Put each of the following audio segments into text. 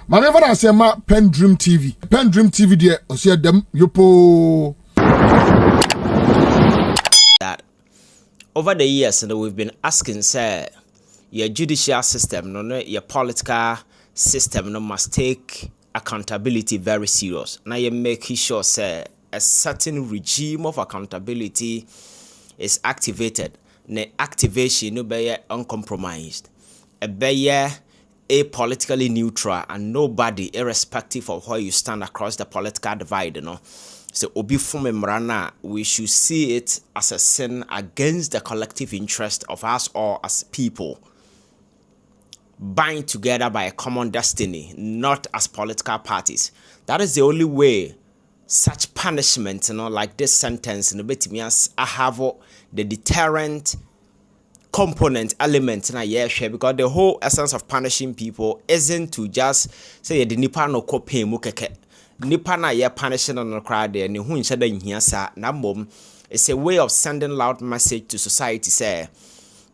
Mane fa na se ma PENDREAM TV. PENDREAM TV de o se dem yopo. That over the years, we've been asking, say, your judicial system, your political system, must take accountability very serious. Now you make sure, say, a certain regime of accountability is activated. The activation no be uncompromised. A politically neutral and nobody, irrespective of where you stand across the political divide, So obi from Mrana, we should see it as a sin against the collective interest of us all as people, bind together by a common destiny, not as political parties. That is the only way such punishment, like this sentence, I have the deterrent component element in a year share, because the whole essence of punishing people isn't to just say the nipa no kope mukeke nipa na ye punishing on the crowd there ni hu nhyɛ da nhia sa na mom. It's a way of sending loud message to society, say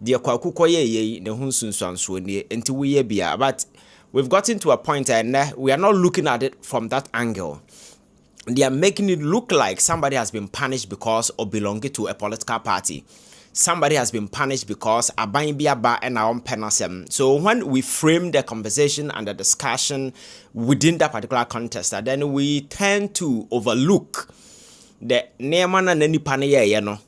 the kwakuko ye ne hu sunsuanso ni enti we ye bia. But we've gotten to a point and we are not looking at it from that angle. They are making it look like somebody has been punished because of belonging to a political party. Somebody has been punished because abain biaba and our penasem. So when we frame the conversation and the discussion within that particular context, then we tend to overlook the neman and any panaya,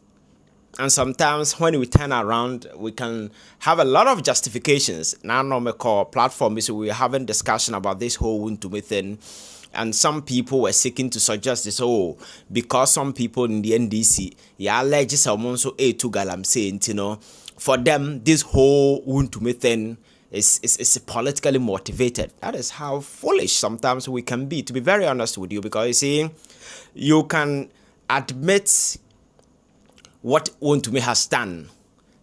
And sometimes when we turn around, we can have a lot of justifications. Now, no call platform is we're having discussion about this whole Wontumi thing. And some people were seeking to suggest this, because some people in the NDC, allege someone so to galam saying, for them, this whole Wontumi thing is politically motivated. That is how foolish sometimes we can be, to be very honest with you, because you see, you can admit what Wontumi has done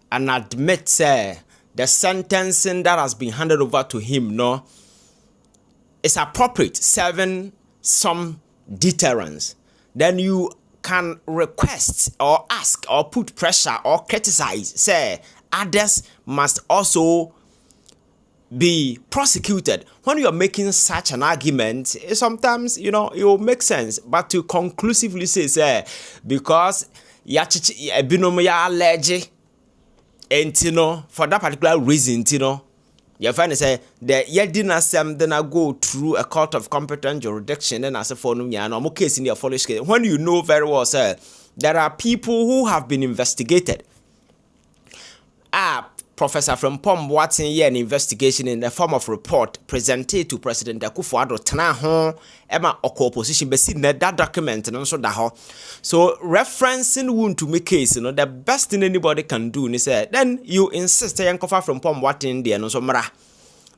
and admit, the sentencing that has been handed over to him, is appropriate, serving some deterrence. Then you can request or ask or put pressure or criticize, say others must also be prosecuted. When you are making such an argument, sometimes, it will make sense. But to conclusively say, because allege, and for that particular reason, you find say the yedinasem then I go through a court of competent jurisdiction and as a phone no case in your foolish case. When you know very well, sir, there are people who have been investigated. Professor from Pom Watson here an investigation in the form of report presented to President Akufo-Addo Tanaho Emma Oko opposition besi that document and also that. So referencing Wontumi case, the best thing anybody can do is say then you insist yankofa from Pom Watson there no so mra.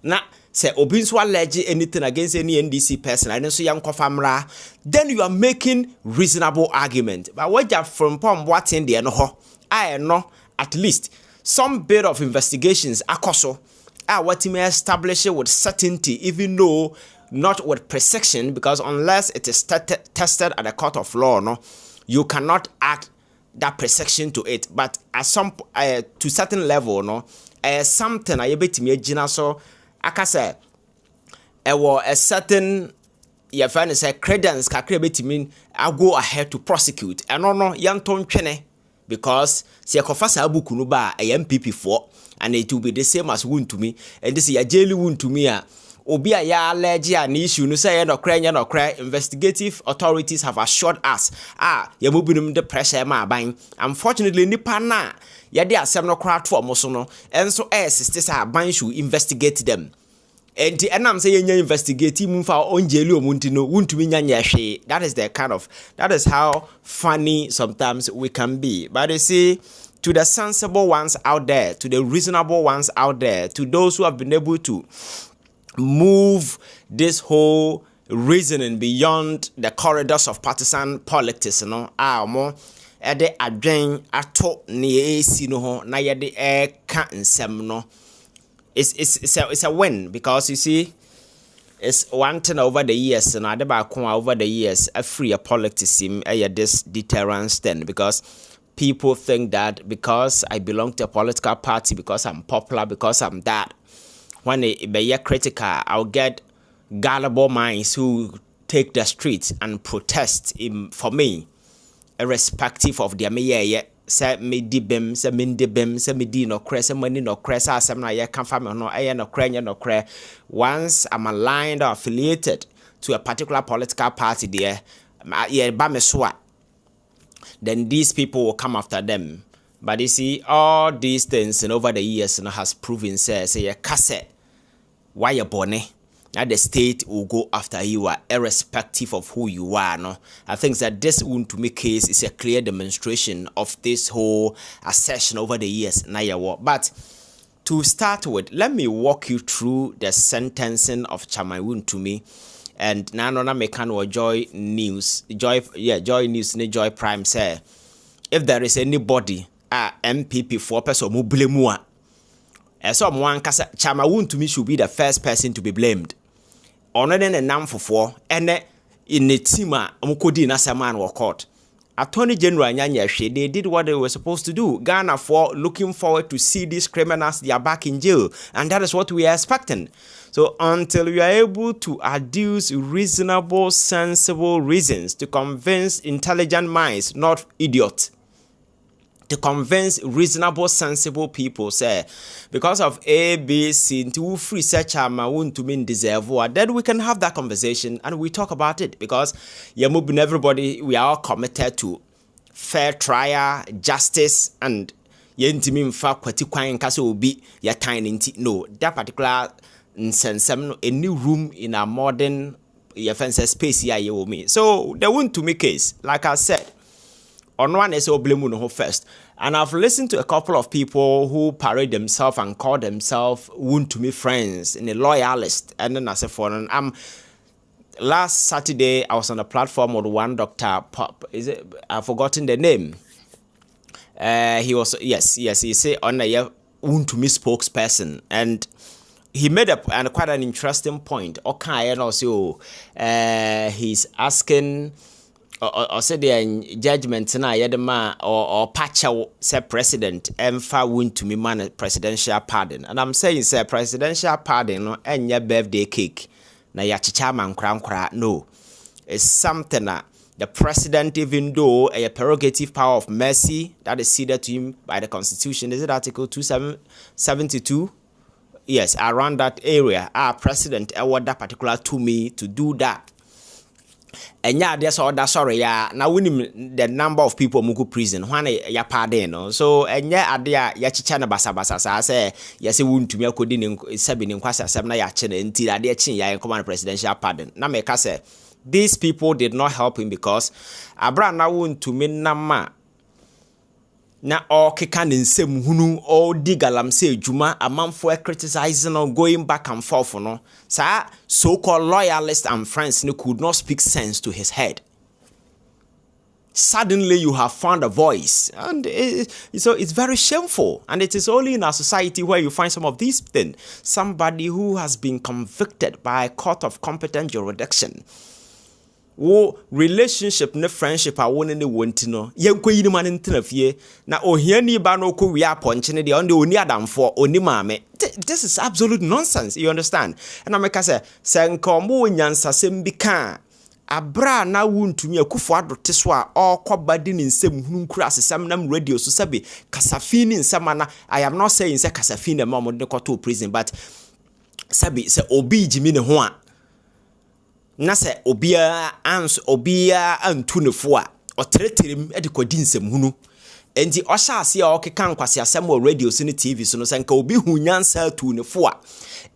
Na say obinso allege anything against any NDC person and so yankofa mra, then you are making reasonable argument. But what you from Pom Watson there no ho, I know at least some bit of investigations akoso what may establish it with certainty, even though not with precision, because unless it is tested at a court of law, you cannot add that precision to it. But at some to certain level, something I bet me jina so akase a certain your friend say credence kakre bet mean I go ahead to prosecute and no yanton twene. Because si akofasa abuku no ba a NPP for and it will be the same as Wontumi, and this is a jail Wontumi obi a ya allege an issue no say no cry investigative authorities have assured us ya mobinum the pressure ma ban. Unfortunately nipa na ya de asem no kra to omo so no enso sister say ban should investigate them. And I'm saying investigating Munfa on Jelly or Muntino, Wontumi nyanya hwe. That is how funny sometimes we can be. But you see, to the sensible ones out there, to the reasonable ones out there, to those who have been able to move this whole reasoning beyond the corridors of partisan politics, more ede adwen ato ne esi no ho na ye de ka nsem no. It's a win, because you see, it's one thing over the years, and over the years, a free politics this deterrence then, because people think that because I belong to a political party, because I'm popular, because I'm that, when they be critical, I'll get gullible minds who take the streets and protest for me, irrespective of their me say me dibem, say min dibem, say me di no cre, say money no cre, say some na ye can family no no cre, no cre. Once I'm aligned or affiliated to a particular political party there, yeah, bameswa, then these people will come after them. But you see, all these things and over the years has proven say a cassette, why you born now the state will go after you irrespective of who you are. No, I think that this Wontumi case is a clear demonstration of this whole assertion over the years. But to start with, let me walk you through the sentencing of Chairman Wontumi. And now na mekan Joy News, Joy News, Joy Prime say, if there is anybody NPP 4 person who blame someone Chairman Wontumi should be the first person to be blamed. Ono den enam fofo ene in the team omukodi na saman wo court. Attorney General Nyanya Hwe, they did what they were supposed to do. Ghana for looking forward to see these criminals, they are back in jail, and that is what we are expecting. So until we are able to adduce reasonable, sensible reasons to convince intelligent minds, not idiots, to convince reasonable, sensible people, say, because of A, B, C, to free such Wontumi deserve, then we can have that conversation and we talk about it. Because everybody, we are all committed to fair trial, justice, and yentimi mfa kwati kwan kase obi ya tiny no that particular nsensem a new room in a modern space here you me. So the Wontumi case, like I said, on one is Oblemuno first. And I've listened to a couple of people who parade themselves and call themselves Wontumi friends in a loyalist. And then I said, last Saturday, I was on the platform with one Dr. Pop. I've forgotten the name. He was, yes, he said on a Wontumi spokesperson. And he made quite an interesting point. Okay, and also he's asking, or said the judgment na yedema or patcha say president emfa Wontumi man presidential pardon. And I'm saying say presidential pardon no enya birthday cake na ya chicha man kra no. It's something that the president, even though a prerogative power of mercy that is ceded to him by the constitution, is it article 272? Yes, around that area, our president award that particular to me to do that. And yeah, there's all that sorry, yeah. Now winning the number of people who go prison, one ya pardon, no. So and yeah, there ya chichana basa. I say yes, Wontumi akodi sebi ni nkwasa sebi na ya chene until ade chin ya command presidential pardon. Na me ka say these people did not help him because abra na Wontumi nama na all keka nsem hunu all digalam say juma amanfo criticizing or going back and forth no sa so-called loyalists and friends no could not speak sense to his head. Suddenly you have found a voice, and so it's very shameful, and it is only in our society where you find some of these things. Somebody who has been convicted by a court of competent jurisdiction, wo relationship ne friendship a won ne wonti no yenko yini man ntena fie na ohiani ba no ko wi aponche ne de on de oni adamfo oni maame. This is absolute nonsense, you understand? And I make say nkomo nyansasem bi ka abra na Wontumi akufo adote so a okobadi ni nsem hunu nkura asesam nam radio so sabe kasafini nsema na. I am not saying say kasafini ma mo de koto prison, but sabe say obi jimi ne ho a na se obia antu nefo a otreterem e de kodi nsem hunu enti osha ase a okeka nkwase asem o radio so ne TV so no se nka obi hu nyansa tu nefo a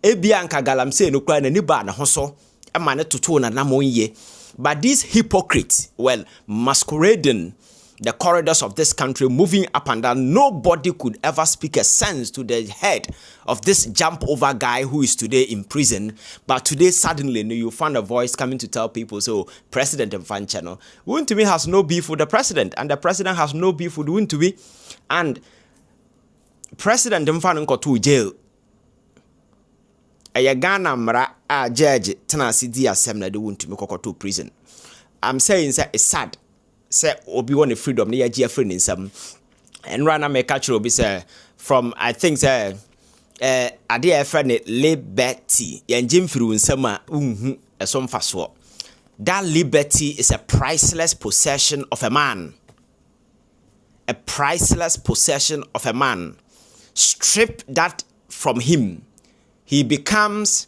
ebia nka galamse no kwa na ni ba na ho so e ma ne toto na namonye. But these hypocrites, well, masquerading the corridors of this country, moving up and down, nobody could ever speak a sense to the head of this jump over guy who is today in prison. But today, suddenly, you find a voice coming to tell people, so President Mfanchano, Wontumi has no beef with the president, and the president has no beef with Wontumi, and President Mfanchano got to jail. A Ghana mra a judge tenasi di asem na de Wontumi kokoto prison. I'm saying that it's sad. Say obi want freedom na ya friend in some and rana me catch obi say from I think say ade a friend liberty yanjim firu nsema eso mfaso. That liberty is a priceless possession of a man. A priceless possession of a man. Strip that from him, he becomes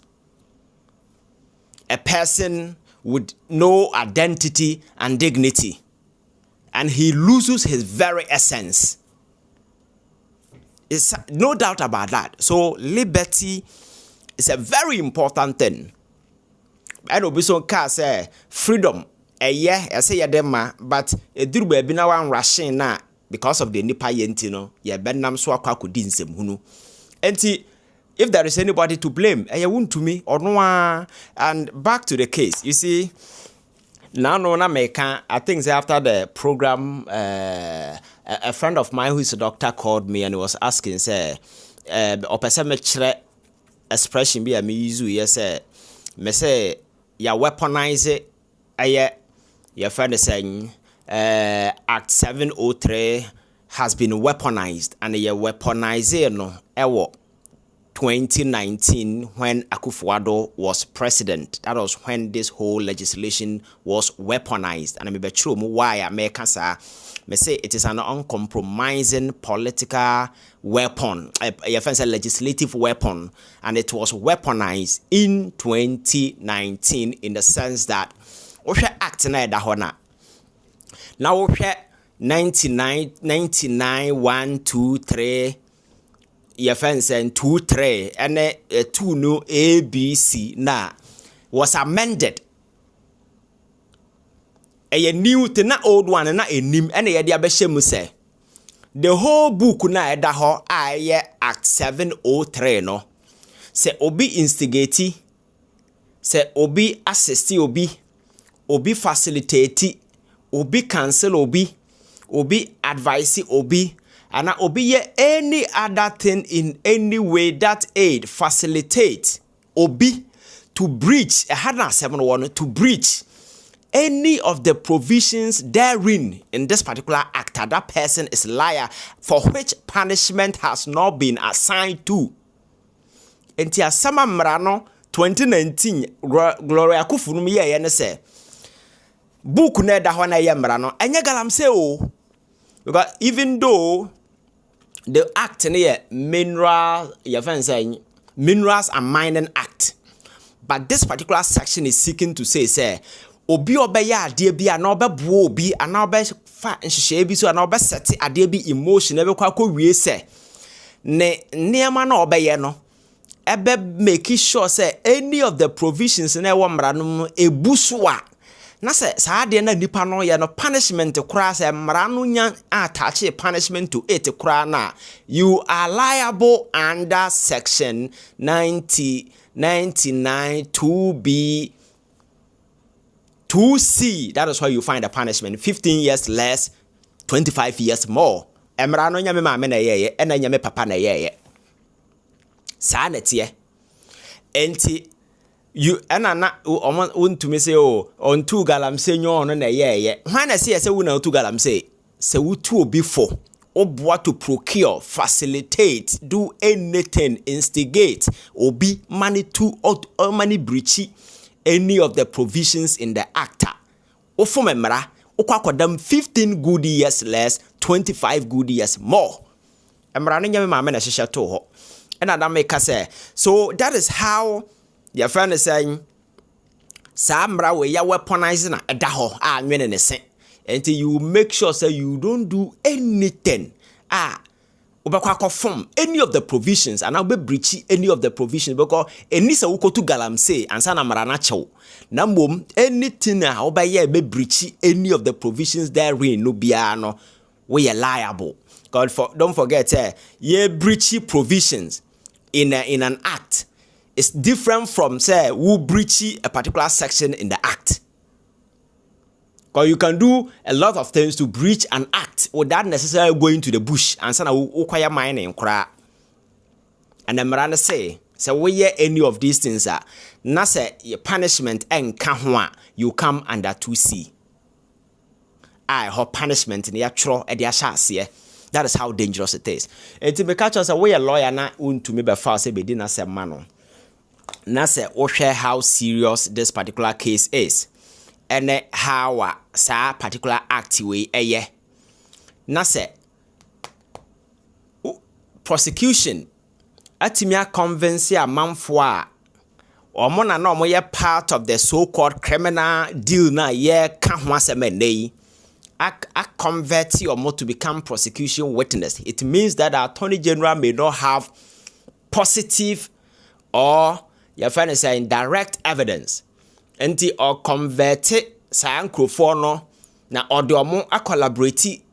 a person with no identity and dignity, and he loses his very essence. It's no doubt about that. So liberty is a very important thing. I know Bison Car say freedom. I say yadema, but a durbe bina one rushing na because of the nipa yentino. Ya benam swakwa kudinsem hunu. Enti, if there is anybody to blame, Wontumi or no. And back to the case, you see. Now, no, I think after the program, a friend of mine who is a doctor called me and was asking, say, expression be a me use, yes, me say, ya weaponize it, your friend is saying, Act 703 has been weaponized, and ya weaponize no, 2019 when Akufo-Addo was president. That was when this whole legislation was weaponized. And I be true why America say it is an uncompromising political weapon, a legislative weapon, and it was weaponized in 2019 in the sense that we act na da hona. Now we 99 1 2 3 your fence and 2 3 and 2 no ABC na was amended. A new to na old one na a nim and a diabeshemu say the whole book na da ho Act 703 no say obi instigate, say obi assist obi facilitate, obi cancel obi advise obi, and obi any other thing in any way that aid facilitate obi to breach 171 to breach any of the provisions therein in this particular act. That person is liar for which punishment has not been assigned to. Entia sama mrano 2019 Gloria Kufunumi ye say book ne da ho na ye mrano enye galamse o, because even though the act near minerals and mining act, but this particular section is seeking to say obi obeya ade bia na obebuo obi ana obe fa nhihye bi so ana obe set ade bi emotion ebe kwa wie se ne niema na obeye no ebe make sure say any of the provisions na ewo mra no ebuso a na say saade na nipa no ye no punishment kura say mra no nya attach punishment to it kura na you are liable under section 99 2B 2C. That is why you find a punishment 15 years less, 25 years more. Emra no nyame maame na yeye ena nyame papa na yeye sa na tie enti you ena Wontumi say on two galamsey nyo no na yeye hwan na say we na two galamsey say we two obi for oboa to procure, facilitate, do anything, instigate obi money to or money breach any of the provisions in the act. Ofo memra okwakodam 15 good years less, 25 good years more. Emra no nyame maame na hihye to ho. And that make us say, so that is how your friend is saying, Samra we ya weaponizing a daho nwene ne se. Until you make sure say you don't do anything. Obakwa form any of the provisions and I'll be breach any of the provisions because any sa uko to galamsey and sana marana chew. Nambom anything na obaya be breach any of the provisions therein no biano we are liable. God don't forget ye breachy provisions in an act is different from say who breachy a particular section in the act. Because you can do a lot of things to breach an act without necessarily going to the bush and sana ukwaya mining kra. And the Marana say we hear any of these things na say your punishment and you come under 2C. I hope punishment in your tro e dia chance That is how dangerous it is. And to be catch us away a lawyer na Wontumi be fast say be din as a man. Na say we share how serious this particular case is. And how sa particular act we eye. Na say prosecution atimia convince a manfo a omo na omo ye part of the so-called criminal deal na ye ka ho asem nei a convert omo to become prosecution witness. It means that the Attorney General may not have positive or your friend is saying direct evidence enti or convert sa nkrofo no na ode omo a collaborate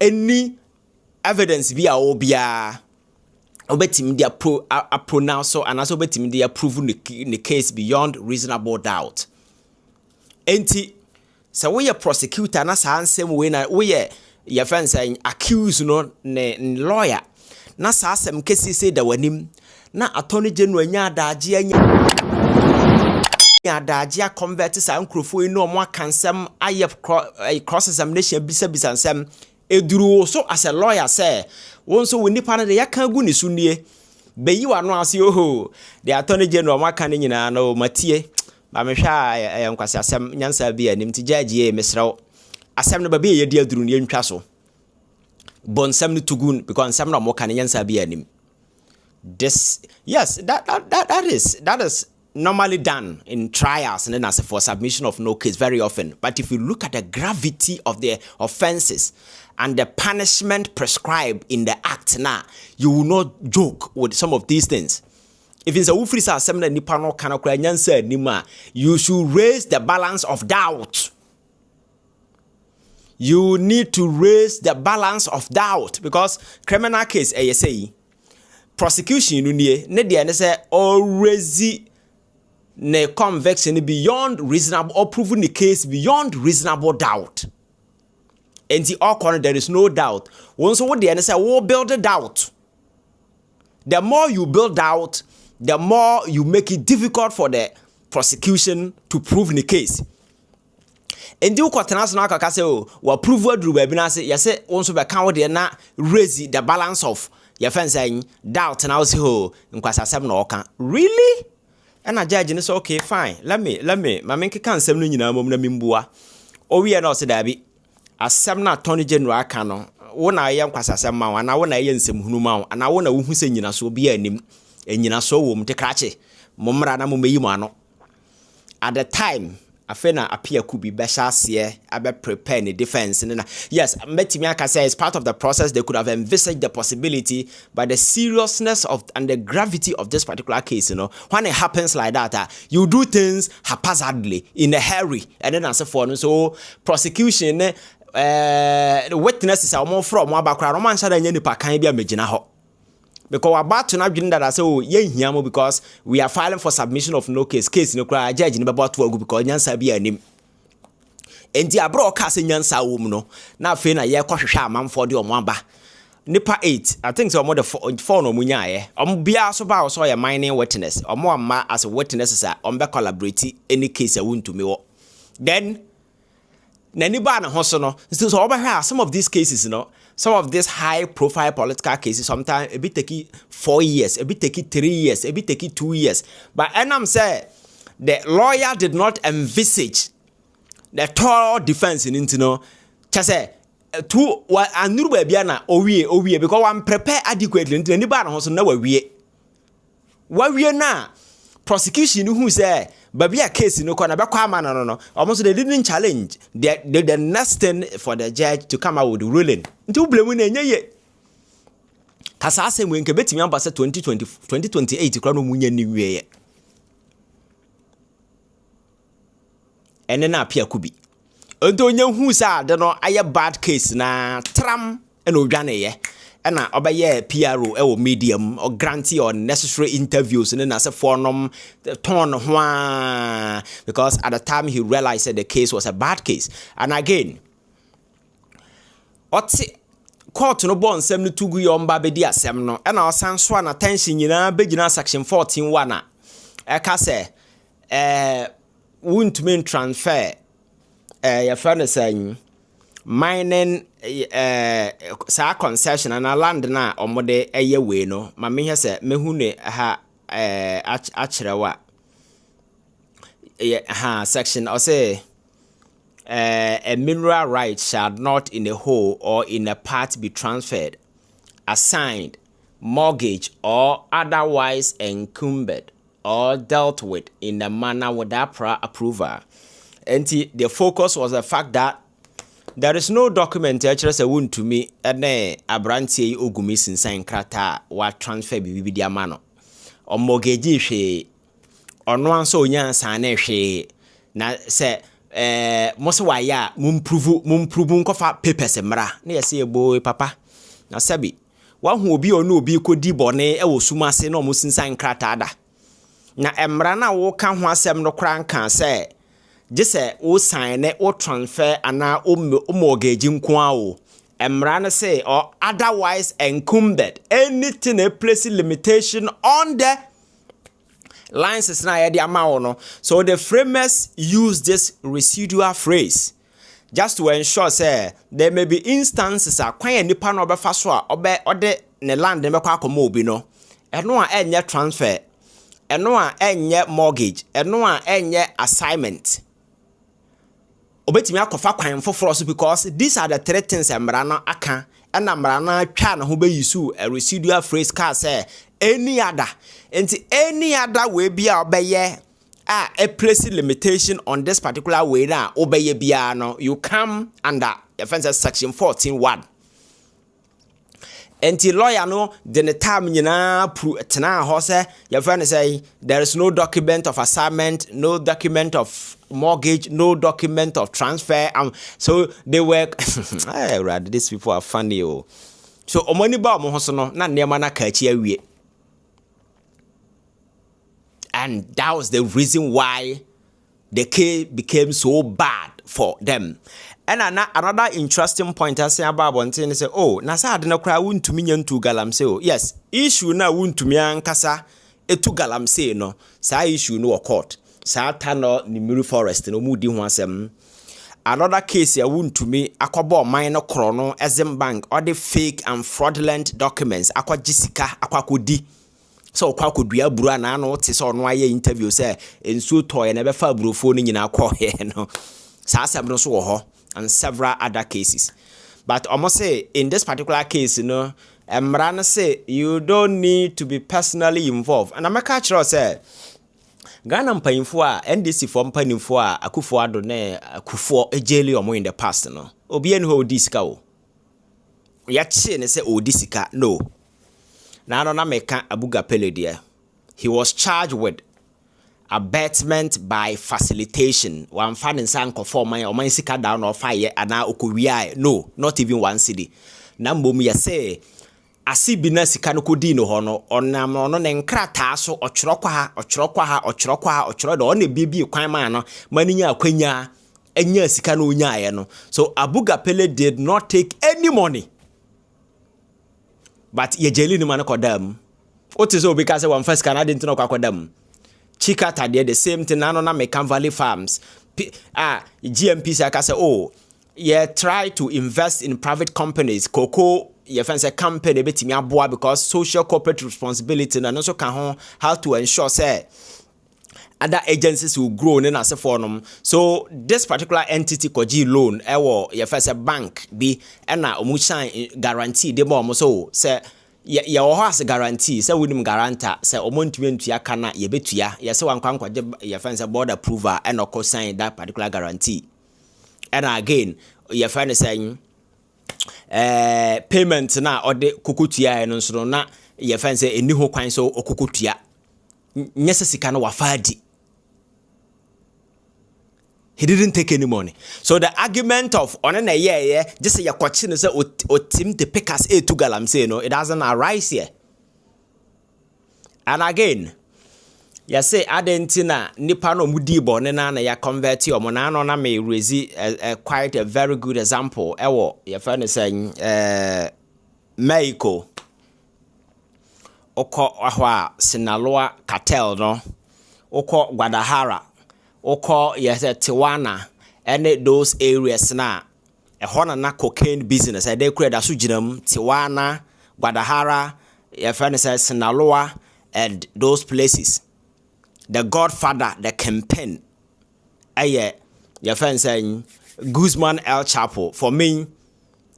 any evidence via obia obetimi dia pronounce and also obetimi dia prove the case beyond reasonable doubt. Enti so we prosecutor na sa ansem we na we your friend saying accuse no ne lawyer na sa asem kesi say da wanim na Attorney General nya adagye convert sa nkrofo no mo akansem aye cross examination bisa nsem eduru so as a lawyer say wonso we nipa na de yaka gu ni sunie beyi wa no ase oho the Attorney General maka ne nyina na o matie ba me hwa nkwase asem nyansa bi anim ti judge mesrew asem no ba bi ye di aduru ne ntwa so bonsam no tugun because asem no mo ka ne nyansa bi anim. This yes that is normally done in trials and then as for submission of no case very often. But if you look at the gravity of the offenses and the punishment prescribed in the act now, you will not joke with some of these things. If it's a ufrisa assembly nipano kanokra nyansa nima, you should raise the balance of doubt. You need to raise the balance of doubt because criminal case ASA prosecution ne de say already ne conviction beyond reasonable or proving the case beyond reasonable doubt. And the all corner there is no doubt. Once what the say we build a doubt. The more you build doubt, the more you make it difficult for the prosecution to prove the case. And the international ka say we prove what do baby na say you say once be can we na raise the balance of your friend saying doubt and I say oh nkwasa asem na oka really. And a judge and say okay fine let me my men can sem no nyina mom na membua o we na o se da bi asem na Attorney General aka no wo na ye nkwasa asem ma wa na wo na ye nsem hunu ma wa na wo na wo hu se nyina so bi anim enyina so wo mte krache momra na momeyi mo ano at the time afena appear could be better here abe prepare the defense and yes metimi aka say it's part of the process. They could have envisaged the possibility, but the seriousness of and the gravity of this particular case, when it happens like that, you do things haphazardly in a hurry and then as for so prosecution the witnesses are more from one background roman shada nya nipa kan bia magina ho because we're about to not begin that I say oh yeah here because we are filing for submission of no case no cry judge ni about to go because nyansa bi anim enti abro ka se nyansa wo mu no na fe na ye kwohwehwe amamfo de omo aba nipa 8 I think so omo the 4 no munya ye omo bia so ba so ye mining witness omo amma as a witnesses a omo be collaborate any case a Wontumi wo then nani ba na ho so no so obahwa some of these cases some of these high profile political cases sometimes a bit take 4 years, a bit take 3 years, a bit take 2 years. But Enam said the lawyer did not envisage the thorough defense in intino. Just say two anuru baby na owie because I'm prepared adequately into anybody who know we na prosecution who say baby a case no corner back no almost they didn't challenge the next thing for the judge to come out with the ruling until blame na nye kasa asem we nke betimi amba se 2028 kra no munya ni wie ene na apia kubi onto onya hu sa de no aye bad case na tram ena odwane ye ena obaye PRO e wo medium or grantee or necessary interviews and na se fornom turn ho because at the time he realized that the case was a bad case. And again oti court no bon sem no tugu yomba be di asem no ena osan so na attention nyina begina section 14:1 na e ka se Wontumi transfer your friend saying mining sa concession and land na omode eye we no ma me hye mehu ne ha acherewa ha section or say a mineral right shall not in a whole or in a part be transferred, assigned, mortgaged, or otherwise encumbered or dealt with in a manner without prior approval. And the focus was the fact that there is no document actually say Wontumi ene abrantie ogumi sinsan krata wa transfer bibi dia mano o mortgage hwe ono anso onya sane hwe na say mose waya mumprove nkofa papers mra na yesi ebo papa na sabi wa hu obi ono obi kodi bone e wo sumase na mo sinsan krata da na emra na wo ka ho asem no kran kan say jese o sign o transfer ana o mortgage nko o emra na say or otherwise encumbered anything a place limitation on the license na ya di ama no. So the framers use this residual phrase just to ensure say there may be instances a kwan nipa no obefa so a ode ne land me kwa akoma obi no eno a enye transfer eno a enye mortgage eno a enye assignment obetimi akofa kwan foforo so because these are the three things emra no aka na mra na twa na ho be yisu a residual phrase ka say any other way be obeye a place limitation on this particular way na obeye bia no you come under offense section 14(1). Enti lawyer no the time nyina tena ho say your friend say there is no document of assignment, no document of mortgage, no document of transfer. So they were hey, right, these people are funny. Oh. So omoni ba mo so no na nema na ka chi awie. And that was the reason why the case became so bad for them. And another interesting point I say about one thing is say, oh, na sa ade na kra Wontumi nyantu galamsey oh. Yes, issue na Wontumi ankasa etu galamsey no. Sa issue no court. Sa tano ni Miru Forest no mu di ho asem. Another case ya Wontumi akobo minor krono Exim Bank or the fake and fraudulent documents akwa jisika akwa kodi. So kwa kodua buru na no te so no aye interview say ensu toy na be fa burofo ni nyina akọ he no. Sa asem no so wo ho and several other cases. But almost say in this particular case, you know, Emran say you don't need to be personally involved. And I'm a catcher say Ghana mpanyimfo a NDC for mpanyimfo a akufo ado na akufo ejeli omo in the past no. Obi en ho disika o. Ya che ne say o disika no. Na no na meka abuga pele dia. He was charged with abetment by facilitation. One fan in San Conform or my sika down or fire and now okuria. No, not even one city. Nambo me say asibina sika no kodi no hono onam no ne nkrata so ochorokwa ha ochoro do ne bibi kwan ma no maninya akwanya enya sika no nya no. So Abuga Pele did not take any money. But ye jeli ni man kodam. What is so because one first can I didn't know kodam. Chikata there the same thing na Mekan Valley Farms. GMP say oh yeah try to invest in private companies. Cocoa your friends a company betimi aboa because social corporate responsibility and also can how to ensure say other agencies will grow in as a forum. So this particular entity koji loan ewo your first a bank be na omuchan guarantee de mo so say ya wo has guarantee say we guarantor say omontumi ntua kana ye betua ye say wan kwankwaje your friends a board approval and oko sign that particular guarantee. And again your friend is saying payment na ode kokotua no so na your friend say eni ho kwan so okokotua nyese sika na wafadi. He didn't take any money. So the argument of on a year, just say your question is or team the pick us a to galamsey no, it doesn't arise here. And again, you say Adentina Nipano Mudi Bonena na ya convert your monano na may raise quite a very good example. Ewo, your friend is saying Mexico Oko Ahwa Sinaloa cartel no Oko Guadalajara Oko yes Tijuana and those areas na na cocaine business they create da so ginam Tijuana, Guadalajara, your friend says Sinaloa and those places. The Godfather, the campaign. Your friend saying Guzman El Chapo. For me,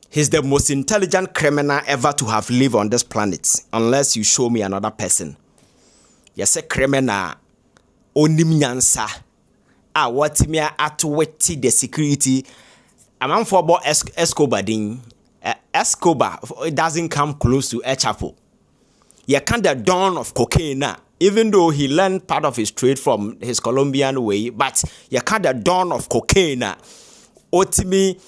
he's the most intelligent criminal ever to have lived on this planet, unless you show me another person. Yes, a criminal onim nyansa. What me at wetty the security. A man for about Escobar ding. Escobar, it doesn't come close to El Chapo. You can't the dawn of cocaine, even though he learned part of his trade from his Colombian way, but you can't the dawn of cocaine. Wontumi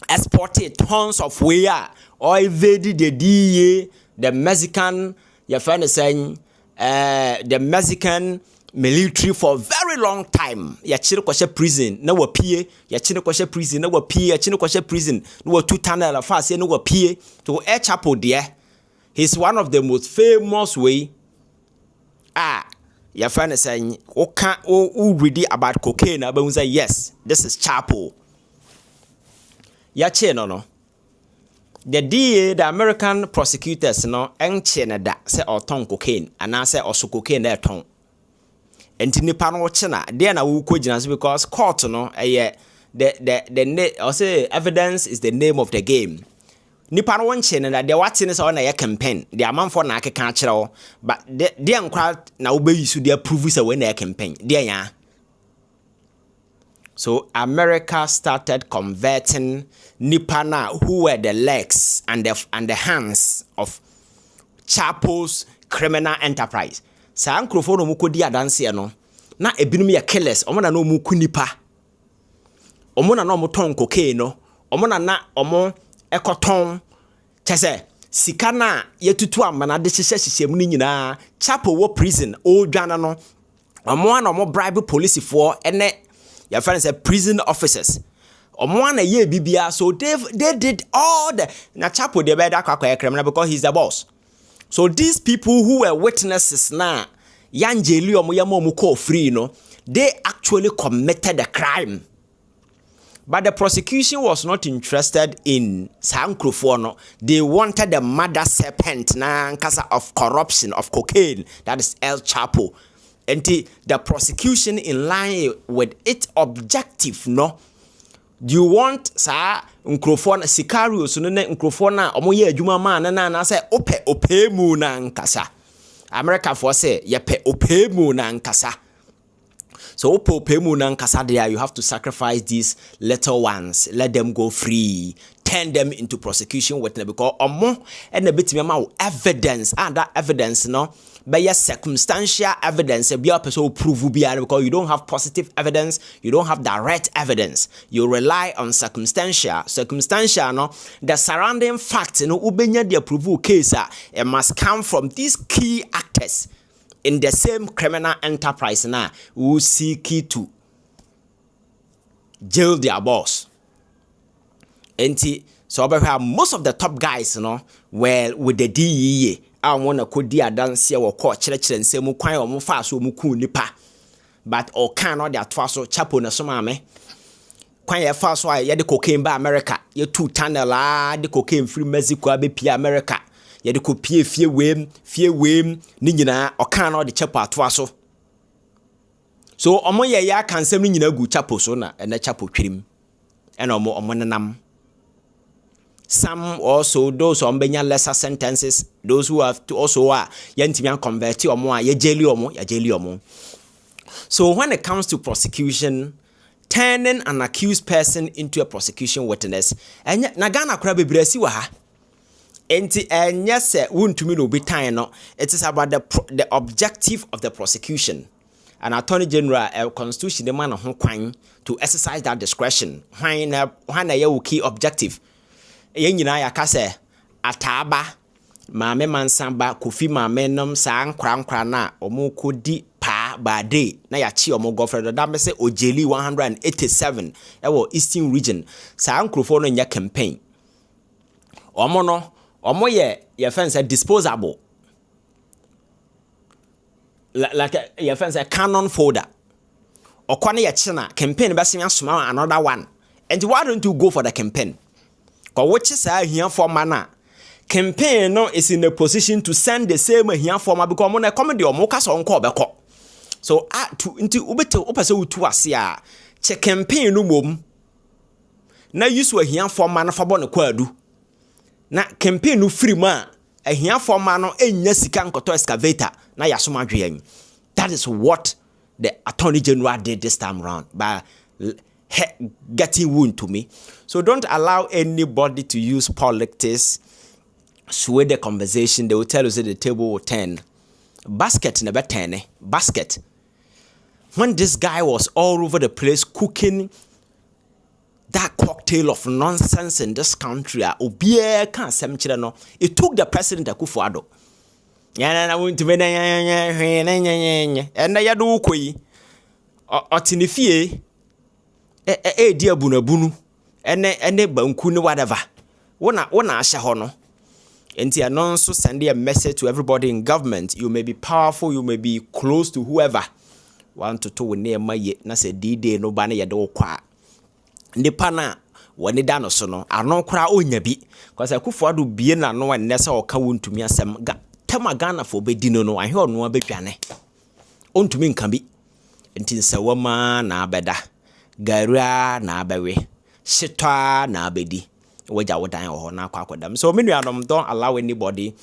exported tons of where or evaded the DEA, the Mexican, your friend is saying, the Mexican military for a very long time. Ya chino kwashe prison, na wapie, ya chino kwashe prison, na wapie, ya chino kwashe prison, na watu tana la fasi, na wapie, to El Chapo there. He's one of the most famous way. Your friend is saying, who read about cocaine, but we say, yes, this is Chapo. Ya no. The DA, the American prosecutors, no, enchene da, say or ton cocaine, and I say also cocaine there ton. And to nipa no chena, there na wu kujina because court no, the say evidence is the name of the game. Nipa no chena that the watching is on a campaign. The amount for na ke kan kire but the nkwa na ube yisu dey prove say when a campaign. There ya. So America started converting Nipana who were the legs and the hands of Chapo's criminal enterprise. Sa nkrofo no mukodi adanse no na ebinum ye killers omo na no muku nipa. Omo na no moton cocaine no. Omo na omo ekoton chese sika na yetutu amana de hyehyem ni nyina Chapo wo prison o dwana no omo na omo bribe police for ene your friends say prison officers. Omwana ye bibia, so they did all the na Chapo de better criminal because he's the boss. So these people who were witnesses na yanjeli omo call free no, they actually committed a crime. But the prosecution was not interested in Sankrofo. They wanted the mother serpent na nkasa of corruption of cocaine, that is El Chapo. And the prosecution in line with its objective, no. Do you want sa nkrofo sikario so ne nkrofo na omoye adwuma ma na say ope mu na nkasa. America for say yepe ope mu na nkasa. So ope mu na nkasa there you have to sacrifice these little ones, let them go free, turn them into prosecution witness because omo and the bit me evidence and that evidence no but yes, circumstantial evidence be up so prove because you don't have positive evidence, you don't have direct evidence. You rely on circumstantial no the surrounding facts no ubenya the prove case it must come from these key actors in the same criminal enterprise na who seek to jail their boss. And so most of the top guys were with the DEA. I wanna could dance here or court church and say mukwan or mufaso muku nipa. But or cannot that faso chapo na somame. Kwan ye faso ay ye de cocaine ba America. Ye two tunnel the cocaine free Mexico be pia America. Ye de ko pie fie wem ni nyina or cannot the chapo atwaso. So omo ye ya kan sem ni nyina gu chapo so na na chapo twirim. And omo nanam. Some also, those on benya lesser sentences, those who have to also yentimian convert or more, ye jelly omo. So when it comes to prosecution, turning an accused person into a prosecution witness, and nagana krabi bresi waha. And yes, Wontumi no be time no. It is about the objective of the prosecution. An attorney general, a constitution the man on kwan to exercise that discretion. When a key objective. Yenyina yakase ataba maame mansamba kofi maame nom sa nkra na omukodi pa bade na yachi omo gofredo da mese ojeli 187 ewo eastern region sa nkrofo no nya campaign omo ye fence disposable like ye fence cannon folder okwane ye china campaign be se asoma another one And why don't you go for the campaign? Because which is here for mana. Campaign no is in a position to send the same here for ma because mon comedy or moka so nko beko. So to into ubete opese utu ase a che campaign no mom. Na use we here for ma na fa bon kwadu. Na campaign no free ma a here for ma no enya sika nkoto excavator na yasoma dwe. That is what the Attorney General did this time around by getting Wontumi. So don't allow anybody to use politics, sway the conversation. They will tell you that the table will turn. Basket never turn. Basket. When this guy was all over the place cooking that cocktail of nonsense in this country, it took the president Akufo-Addo. And I do koi otinifie dia bunabunu ene banku ne whatever wona ahye ho no enti anon so send a message to everybody in government. You may be powerful, you may be close to whoever want to we near my na say D-Day no ba na ye do kwa nipa na woni da no so no anon kra onya bi because Akufo-Addo bie na no enne se o ka Wontumi asem tema Ghana for be dino no ahwe ono abetwane ontumi nka bi enti nsawama na abeda garua na abewe shitwa na abedi waja wodan ho na akwadam. So many of them don't allow anybody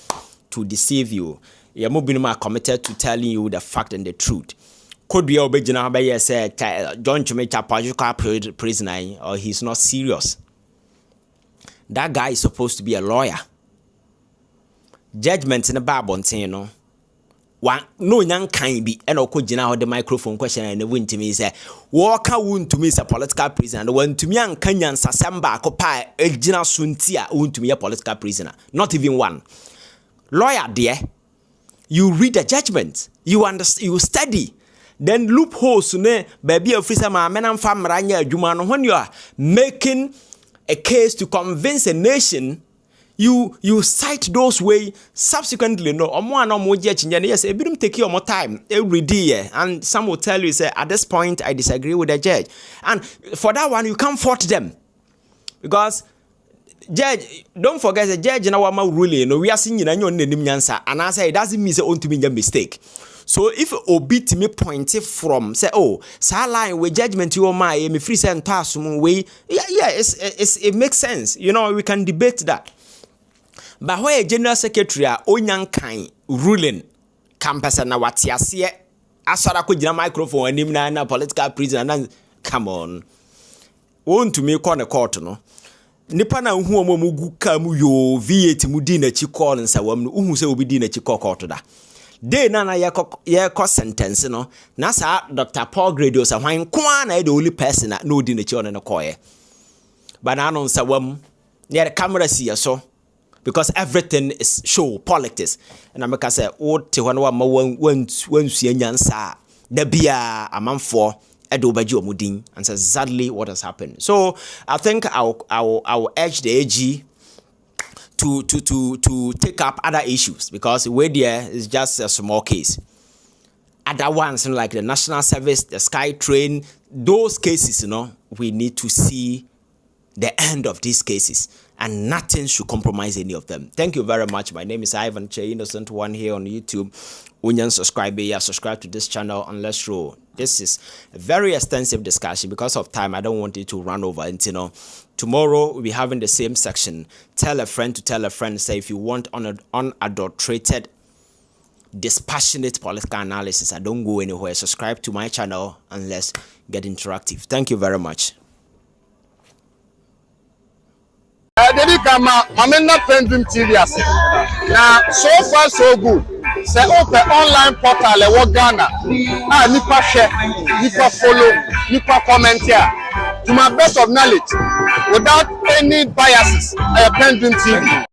to deceive you. You mo binum are committed to telling you the fact and the truth. Could be obejina ba yes John Chumecha Pajuka prisoner or he's not serious. That guy is supposed to be a lawyer. Judgment in the Bible, you know. One no young kind be and okojina the microphone question and the Wontumi say Walker Wontumi is a political prisoner. The Wontumi and Kenyan Sasamba Kopa Ejina Suntia Wontumi a political prisoner. Not even one. Lawyer dear, you read the judgment, you understand, you study. Then loopholes ne baby officer ma menam fam ranya adwuma. When you are making a case to convince a nation, you cite those way subsequently. No, yes, a bit take your more time every day, and some will tell you say at this point I disagree with the judge, and for that one you can't fault them because judge, don't forget the judge in our ruling. No, we are seeing in your name answer, and I say it doesn't mean say to me a mistake. So if obi to me pointed from say oh line with judgment you my me free send pass way it makes sense, you know, we can debate that. But where a general secretary onyan kind ruling campus na watiase asara ko gina microphone anim na political prisoner, come on. Wontumi call the court no nipa na hu omo gu ka mu yo V8 mu di na chi call nsawam no hu se obi di na chi call court da de na ye ko sentence no na sa Dr. Paul Gradio sa hwan kwa na the only person na odi na chi on no call ye ba na no nsawam near the camera see so because everything is show politics. And I make I say, oh, Tijuana, one nyansa, the bia a man for Edo Bajo Mudin, and that's exactly what has happened. So I think I'll urge the AG to take up other issues because where there is just a small case. Other ones like the National Service, the Sky Train, those cases, you know, we need to see the end of these cases. And nothing should compromise any of them. Thank you very much. My name is Ivan Che, Innocent One here on YouTube. Union subscribe to this channel and let's roll. This is a very extensive discussion. Because of time, I don't want it to run over. And you know, tomorrow we'll be having the same section. Tell a friend to tell a friend. Say if you want unadulterated, dispassionate political analysis, I don't go anywhere. Subscribe to my channel and let's get interactive. Thank you very much. Dedi kama mamena PENDREAM TV ase na so far so good. Say open online portal e wo Ghana nipa share, nipa follow, nipa comment here to my best of knowledge without any biases. PENDREAM TV.